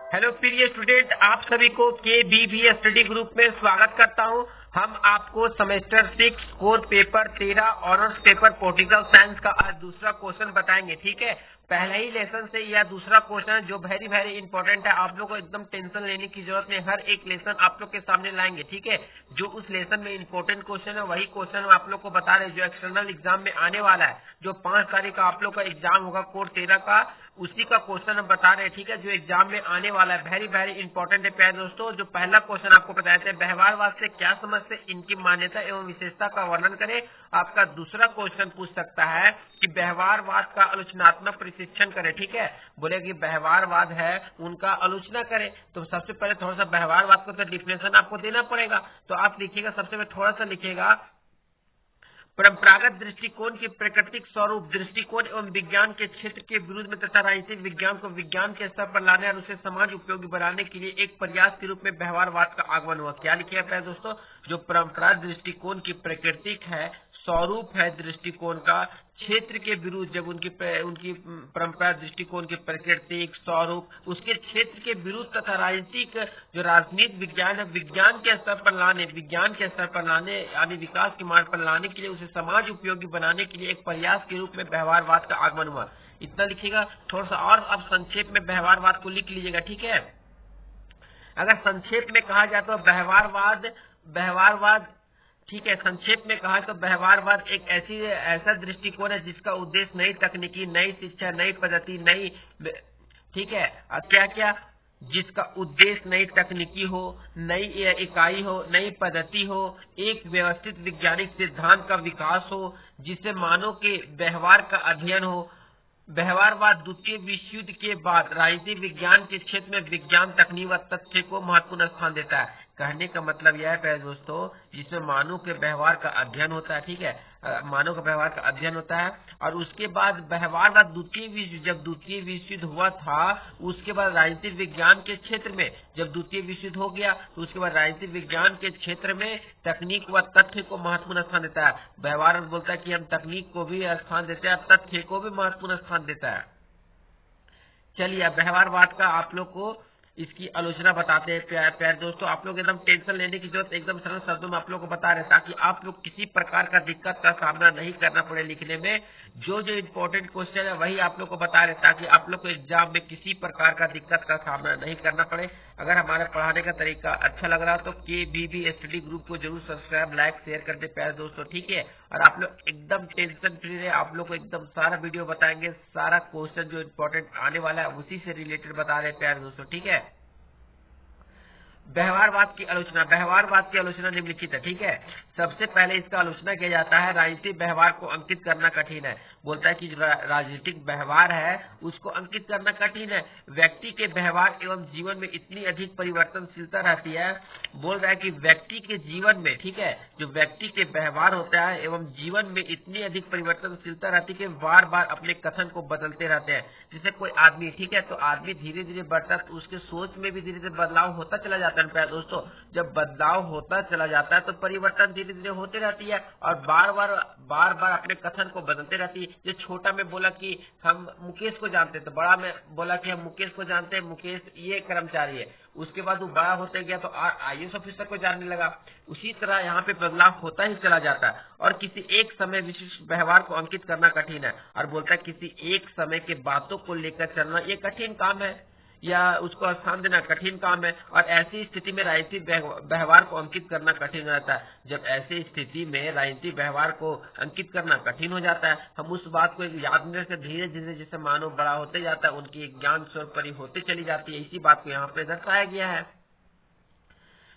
Hello प्रिय student, आप सभी को KBB स्टडी ग्रुप में स्वागत करता हूं। हम आपको semester 6 core paper 13 honours paper political science का आज दूसरा क्वेश्चन बताएंगे। ठीक है, पहले ही लेसन से यह दूसरा क्वेश्चन जो वेरी इंपॉर्टेंट है, आप लोग को एकदम टेंशन लेने की जरूरत नहीं। हर एक लेसन आप लोग के सामने लाएंगे। ठीक है, जो उस लेसन में इंपॉर्टेंट क्वेश्चन है वही क्वेश्चन हम आप लोग को बता रहे हैं, जो एक्सटर्नल एग्जाम में आने वाला है, जो 5 तारीख का आप लोग का एग्जाम होगा कोर 13 का, उसी का क्वेश्चन हम बता रहे हैं। ठीक है, जो एग्जाम में आने वाला है, वेरी इंपॉर्टेंट है प्यारे दोस्तों। जो पहला क्वेश्चन आपको बताया था, व्यवहारवाद से क्या समझते, इनकी मान्यता एवं विशेषता का वर्णन करें। आपका दूसरा क्वेश्चन पूछ सकता है कि व्यवहारवाद का आलोचनात्मक प्रशिक्षण करें। ठीक है, बोले कि व्यवहारवाद है उनका आलोचना करें। तो सबसे पहले थोड़ा सा व्यवहारवाद को तो डिफिनेशन आपको देना पड़ेगा। तो आप लिखिएगा, सबसे पहले थोड़ा सा लिखिएगा, परंपरागत दृष्टिकोण के प्राकृतिक स्वरूप दृष्टिकोण एवं विज्ञान के क्षेत्र के विरुद्ध में तथा राजनीतिक विज्ञान को विज्ञान के स्तर पर लाने और उसे समाज उपयोगी बनाने के लिए एक प्रयास के रूप में व्यवहारवाद का आगमन हुआ। क्या लिखिए है दोस्तों, जो परंपरागत दृष्टिकोण की प्राकृतिक है, स्वरूप है दृष्टिकोण का, क्षेत्र के विरुद्ध, जब उनकी परंपरा दृष्टिकोण के प्राकृतिक स्वरूप उसके क्षेत्र के विरुद्ध तथा राजनीतिक जो राजनीतिक विज्ञान है विज्ञान के स्तर पर लाने यानी विकास के मार्ग पर लाने के लिए उसे समाज उपयोगी बनाने के लिए एक प्रयास के रूप में व्यवहारवाद का आगमन हुआ। इतना लिखिएगा। थोड़ा सा और अब संक्षेप में व्यवहारवाद को लिख लीजिएगा। ठीक है, अगर संक्षेप में कहा जाए तो व्यवहारवाद ठीक है, संक्षेप में कहा तो व्यवहारवाद एक ऐसा दृष्टिकोण है जिसका उद्देश्य नई तकनीकी, नई शिक्षा, नई पद्धति, नई ठीक है क्या क्या जिसका उद्देश्य नई तकनीकी हो, नई इकाई हो, नई पद्धति हो, एक व्यवस्थित वैज्ञानिक सिद्धांत का विकास हो, जिससे मानव के व्यवहार का अध्ययन हो। व्यवहारवाद द्वितीय विश्व युद्ध के बाद राजनीतिक विज्ञान के क्षेत्र में विज्ञान, तकनीक व तथ्य को महत्वपूर्ण स्थान देता है। कहने का मतलब यह है प्यारे दोस्तों, जिसमें मानव के व्यवहार का अध्ययन होता है। ठीक है, मानव का व्यवहार का अध्ययन होता है। और उसके बाद व्यवहारवाद जब द्वितीय विश्व युद्ध हुआ था, उसके बाद राजनीतिक विज्ञान के क्षेत्र में, जब द्वितीय विश्व युद्ध हो गया तो उसके बाद राजनीतिक विज्ञान के क्षेत्र में तकनीक व तथ्य को महत्वपूर्ण स्थान देता है। व्यवहारवाद बोलता है कि हम तकनीक को भी स्थान देते हैं, तथ्य को भी महत्वपूर्ण स्थान देता है। चलिए, अब व्यवहारवाद का आप लोग को इसकी आलोचना बताते हैं। प्यारे दोस्तों, आप लोग एकदम टेंशन लेने की जरूरत, एकदम सरल शब्दों में आप लोग को बता रहे हैं, ताकि आप लोग किसी प्रकार का दिक्कत का सामना नहीं करना पड़े लिखने में। जो इंपॉर्टेंट क्वेश्चन है वही आप लोग को बता रहे हैं, ताकि आप लोग को एग्जाम में किसी प्रकार का दिक्कत का सामना नहीं करना पड़े। अगर हमारे पढ़ाने का तरीका अच्छा लग रहा हो तो KBB स्टडी ग्रुप को जरूर सब्सक्राइब, लाइक, शेयर कर दे प्यारे दोस्तों। ठीक है, और आप लोग एकदम टेंशन फ्री रहे, आप लोग को एकदम सारा वीडियो बताएंगे, सारा क्वेश्चन जो इम्पोर्टेंट आने वाला है उसी से रिलेटेड बता रहे हैं प्यारे दोस्तों। ठीक है, व्यवहारवाद की आलोचना निम्नलिखित है। ठीक है, सबसे पहले इसका आलोचना किया जाता है, राजनीतिक व्यवहार को अंकित करना कठिन है। बोलता है कि जो राजनीतिक व्यवहार है उसको अंकित करना कठिन है। व्यक्ति के व्यवहार एवं जीवन में इतनी अधिक परिवर्तनशीलता रहती है। बोल रहा है कि व्यक्ति के जीवन में, ठीक है, जो व्यक्ति के व्यवहार होता है एवं जीवन में इतनी अधिक परिवर्तनशीलता रहती है कि बार बार अपने कथन को बदलते रहते हैं। जैसे कोई आदमी, ठीक है, तो आदमी धीरे धीरे बढ़ता है तो उसके सोच में भी धीरे धीरे बदलाव होता चला जाता है। दोस्तों, जब बदलाव होता चला जाता है तो परिवर्तन धीरे धीरे होते रहती है और बार बार अपने कथन को बदलते रहती है। जो छोटा में बोला कि हम मुकेश को जानते हैं, तो बड़ा में बोला कि हम मुकेश को जानते हैं, मुकेश ये कर्मचारी है। उसके बाद वो बड़ा होते गया तो IAS ऑफिसर को जानने लगा। उसी तरह यहाँ पे बदलाव होता ही चला जाता है और किसी एक समय विशिष्ट व्यवहार को अंकित करना कठिन है। और बोलता है किसी एक समय के बातों को लेकर चलना ये कठिन काम है, या उसको स्थान देना कठिन काम है। और ऐसी स्थिति में राजनीतिक व्यवहार को अंकित करना कठिन हो जाता है। जब ऐसी स्थिति में राजनीतिक व्यवहार को अंकित करना कठिन हो जाता है, हम उस बात को याद करने से धीरे धीरे जैसे मानव बड़ा होते जाता है, उनकी ज्ञान स्वरूपरी होते चली जाती है। इसी बात को यहाँ पे दर्शाया गया है।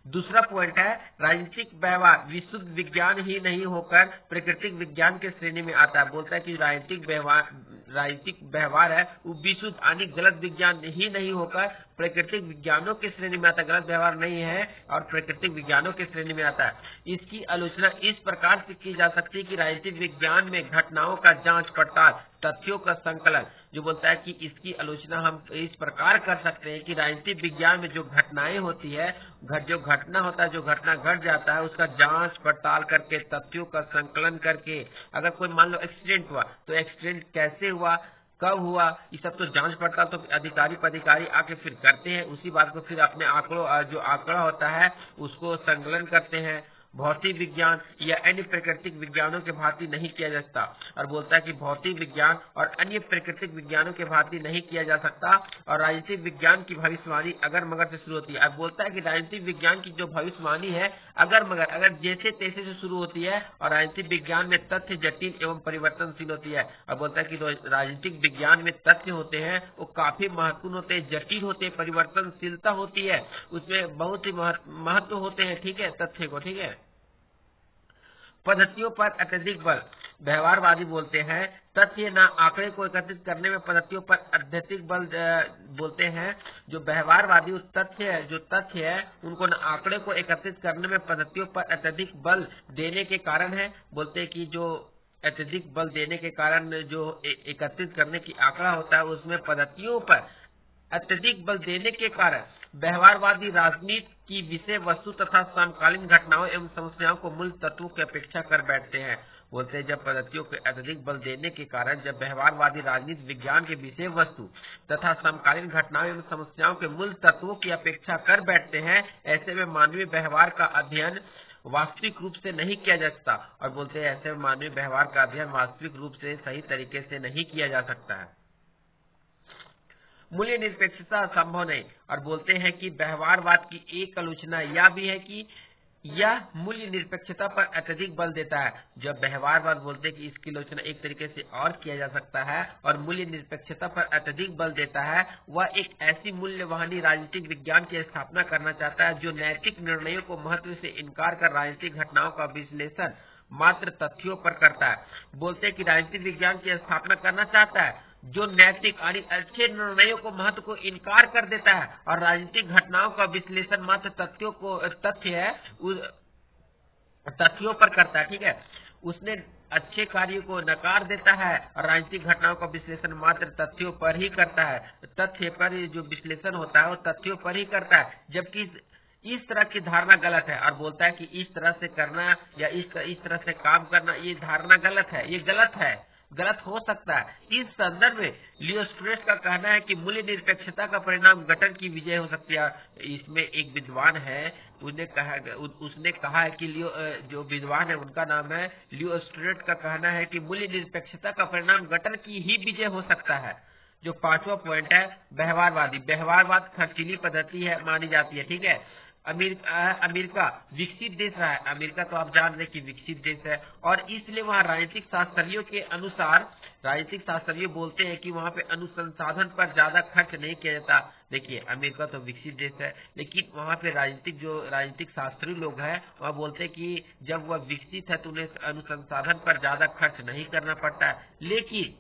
दूसरा पॉइंट है, राजनीतिक व्यवहार विशुद्ध विज्ञान ही नहीं होकर प्राकृतिक विज्ञान के श्रेणी में आता है। बोलता है कि राजनीतिक व्यवहार है वो विशुद्ध यानी गलत विज्ञान ही नहीं होकर प्राकृतिक विज्ञानों के श्रेणी में आता है। गलत व्यवहार नहीं है और प्राकृतिक विज्ञानों के श्रेणी में आता है। इसकी आलोचना इस प्रकार से की जा सकती है कि राजनीतिक विज्ञान में घटनाओं का जांच पड़ताल, तथ्यों का संकलन, जो बोलता है कि इसकी आलोचना हम इस प्रकार कर सकते हैं कि राजनीतिक विज्ञान में जो घटनाएं होती है, जो घटना होता है, जो घटना घट जाता है, उसका जांच पड़ताल करके, तथ्यों का संकलन करके, अगर कोई मान लो एक्सीडेंट हुआ तो एक्सीडेंट कैसे हुआ, कब हुआ, ये सब तो जांच पड़ताल तो अधिकारी पदाधिकारी आके फिर करते हैं। उसी बात को फिर अपने आंकड़ों जो आंकड़ा होता है उसको संकलन करते हैं। भौतिक विज्ञान या अन्य प्राकृतिक विज्ञानों के भांति नहीं किया जा सकता। और बोलता है कि भौतिक विज्ञान और अन्य प्राकृतिक विज्ञानों के भांति नहीं किया जा सकता। और राजनीतिक विज्ञान की भविष्यवाणी अगर मगर से शुरू होती है। अब बोलता है कि राजनीतिक विज्ञान की जो भविष्यवाणी है अगर मगर अगर जैसे तैसे से शुरू होती है और राजनीतिक विज्ञान में तथ्य जटिल एवं परिवर्तनशील होती है। और बोलता है कि राजनीतिक विज्ञान में तथ्य होते हैं वो काफी महत्वपूर्ण होते हैं, जटिल होते हैं, परिवर्तनशीलता होती है, उसमें बहुत ही महत्व होते हैं। ठीक है, तथ्य को। ठीक है, पद्धतियों पर अत्यधिक बल। व्यवहारवादी बोलते हैं तथ्य न आंकड़े को एकत्रित करने में पद्धतियों पर अत्यधिक बल बोलते हैं। जो व्यवहारवादी तथ्य है उनको न आंकड़े को एकत्रित करने में पद्धतियों पर अत्यधिक बल देने के कारण है। बोलते हैं कि जो अत्यधिक बल देने के कारण जो एकत्रित करने की आंकड़ा होता है उसमें पद्धतियों पर अत्यधिक बल देने के कारण व्यवहारवादी राजनीति की विषय वस्तु तथा समकालीन घटनाओं एवं समस्याओं को मूल तत्वों की अपेक्षा कर बैठते हैं। बोलते हैं जब पद्धतियों के अत्यधिक बल देने के कारण जब व्यवहारवादी राजनीति विज्ञान के विषय वस्तु तथा समकालीन घटनाओं एवं समस्याओं के मूल तत्वों की अपेक्षा कर बैठते हैं, ऐसे में मानवीय व्यवहार का अध्ययन वास्तविक रूप से नहीं किया जा सकता। और बोलते हैं ऐसे में मानवीय व्यवहार का अध्ययन वास्तविक रूप से सही तरीके से नहीं किया जा सकता है। मूल्य निरपेक्षता संभव नहीं। और बोलते हैं कि व्यवहारवाद की एक आलोचना यह भी है कि यह मूल्य निरपेक्षता पर अत्यधिक बल देता है। जब व्यवहारवाद बोलते हैं कि इसकी आलोचना एक तरीके से और किया जा सकता है और मूल्य निरपेक्षता पर अत्यधिक बल देता है, वह एक ऐसी मूल्यवाही राजनीतिक विज्ञान की स्थापना करना चाहता है जो नैतिक निर्णयों को महत्व से इनकार कर राजनीतिक घटनाओं का विश्लेषण मात्र तथ्यों पर करता है। बोलते हैं कि राजनीतिक विज्ञान की स्थापना करना चाहता है जो नैतिक और अच्छे निर्णयों को महत्व को इनकार कर देता है और राजनीतिक घटनाओं का विश्लेषण मात्र तथ्यों पर करता है। ठीक है, उसने अच्छे कार्यों को नकार देता है और राजनीतिक घटनाओं का विश्लेषण मात्र तथ्यों पर ही करता है। तथ्य पर जो विश्लेषण होता है वो तथ्यों पर ही करता है, जबकि इस तरह की धारणा गलत है। और बोलता है कि इस तरह से करना या इस तरह से काम करना ये धारणा गलत है, ये गलत हो सकता है। इस संदर्भ में लियो स्ट्रेस का कहना है कि मूल्य निरपेक्षता का परिणाम गठन की विजय हो सकती है। इसमें एक विद्वान है, उसने कहा है कि लियो जो विद्वान है उनका नाम है लियो स्ट्रेस का कहना है कि मूल्य निरपेक्षता का परिणाम गठन की ही विजय हो सकता है। जो पांचवा पॉइंट है व्यवहारवाद खर्चीली पद्धति है मानी जाती है। ठीक है, अमेरिका विकसित देश रहा है। अमेरिका तो आप जान रहे कि विकसित देश है और इसलिए वहाँ राजनीतिक शास्त्रियों के अनुसार राजनीतिक शास्त्री बोलते हैं कि वहाँ पे अनुसंधान पर ज्यादा खर्च नहीं किया जाता। देखिए अमेरिका तो विकसित देश है लेकिन वहाँ पे राजनीतिक शास्त्री लोग हैं वह बोलते हैं कि जब वह विकसित है तो उन्हें अनुसंधान पर ज्यादा खर्च नहीं करना पड़ता है। लेकिन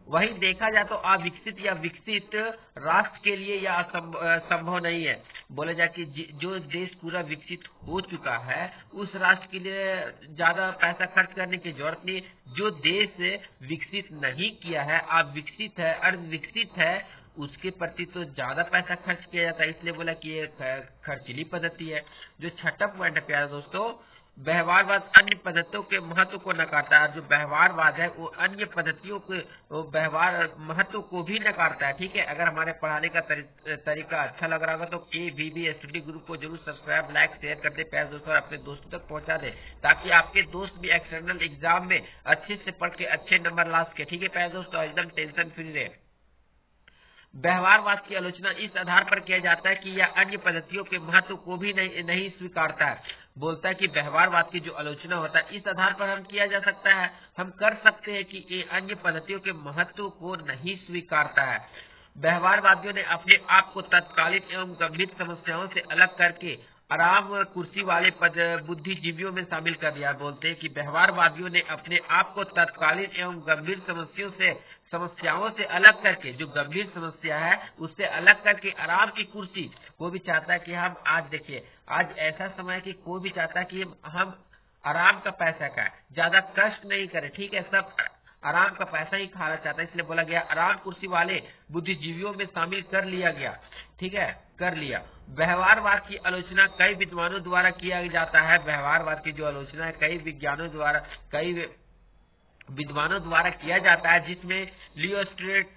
वही देखा जाए तो अविकसित या विकसित राष्ट्र के लिए यह संभव नहीं है। बोला जाए कि जो देश पूरा विकसित हो चुका है उस राष्ट्र के लिए ज्यादा पैसा खर्च करने की जरूरत नहीं। जो देश विकसित नहीं किया है, अविकसित है, अर्धविकसित है, उसके प्रति तो ज्यादा पैसा खर्च किया जाता है। इसलिए बोला कि ये खर्चीली पद्धति है। जो छठा पॉइंट है प्यारे दोस्तों, व्यवहारवाद अन्य पद्धतियों के महत्व को नकारता है। जो व्यवहारवाद है वो अन्य पद्धतियों के व्यवहार महत्व को भी नकारता है। ठीक है, अगर हमारे पढ़ाने का तरीका अच्छा लग रहा होगा तो KVB स्टडी ग्रुप को जरूर सब्सक्राइब, लाइक, शेयर करते प्यारे दोस्तों और अपने दोस्तों तक पहुंचा दे ताकि आपके दोस्त भी एक्सटर्नल एग्जाम में अच्छे से पढ़ के अच्छे नंबर ला सके। ठीक है प्यारे दोस्तों, एकदम टेंशन फ्री रहे। व्यवहारवाद की आलोचना इस आधार पर किया जाता है कि यह अन्य पद्धतियों के महत्व को भी नहीं स्वीकारता है। बोलता है कि व्यवहारवाद की जो आलोचना होता है इस आधार पर हम किया जा सकता है, हम कर सकते हैं कि ये अन्य पद्धतियों के महत्व को नहीं स्वीकारता है। व्यवहारवादियों ने अपने आप को तत्कालीन एवं गंभीर समस्याओं से अलग करके आराम कुर्सी वाले बुद्धिजीवियों में शामिल कर दिया। बोलते हैं कि व्यवहारवादियों ने अपने आप को तत्कालीन एवं गंभीर समस्याओं से अलग करके, जो गंभीर समस्या है उससे अलग करके आराम की कुर्सी, वो भी चाहता है कि हम आज देखिए आज ऐसा समय है कि कोई भी चाहता है कि हम आराम का पैसा खाएं, ज्यादा कष्ट नहीं करें। ठीक है, सब आराम का पैसा ही खाना चाहता है, इसलिए बोला गया आराम कुर्सी वाले बुद्धिजीवियों में शामिल कर लिया गया। ठीक है, कर लिया। व्यवहारवाद की आलोचना कई विद्वानों द्वारा किया जाता है। व्यवहारवाद की जो आलोचना है कई विज्ञानों द्वारा, कई विद्वानों द्वारा किया जाता है, जिसमें लियो स्ट्रेट,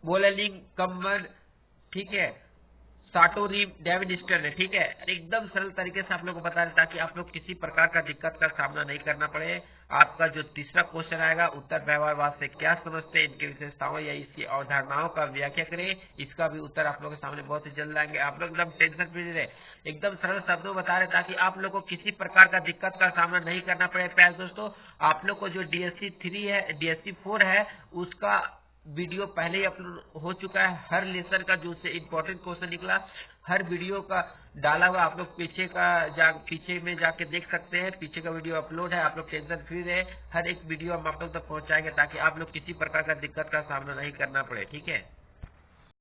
बोलेलिंग, कम्बन, ठीक है, साटोरी, डेविनिस्टर है, ठीक है। एकदम सरल तरीके से आप लोग को बता रहे ताकि आप लोग किसी प्रकार का दिक्कत का सामना नहीं करना पड़े। आपका जो तीसरा क्वेश्चन आएगा, उत्तर व्यवहारवाद से क्या समझते हैं, इनकी विशेषताओं या इसकी अवधारणाओं का व्याख्या करें, इसका भी उत्तर आप लोग के सामने बहुत ही जल्द आएंगे। आप लोग एकदम टेंशन फ्री रहे, एकदम सरल शब्दों बता रहे ताकि आप लोग को किसी प्रकार का दिक्कत का सामना नहीं करना पड़े। प्यारे दोस्तों, आप लोग को जो DSC 3 है, DSC 4 है, उसका वीडियो पहले ही अपलोड हो चुका है। हर लेसन का जो से इंपॉर्टेंट क्वेश्चन निकला, हर वीडियो का डाला हुआ, आप लोग पीछे में जाके देख सकते हैं। पीछे का वीडियो अपलोड है, आप लोग टेंशन फ्री रहे। हर एक वीडियो हम आप लोग तक पहुंचाएंगे ताकि आप लोग किसी प्रकार का दिक्कत का सामना नहीं करना पड़े, ठीक है।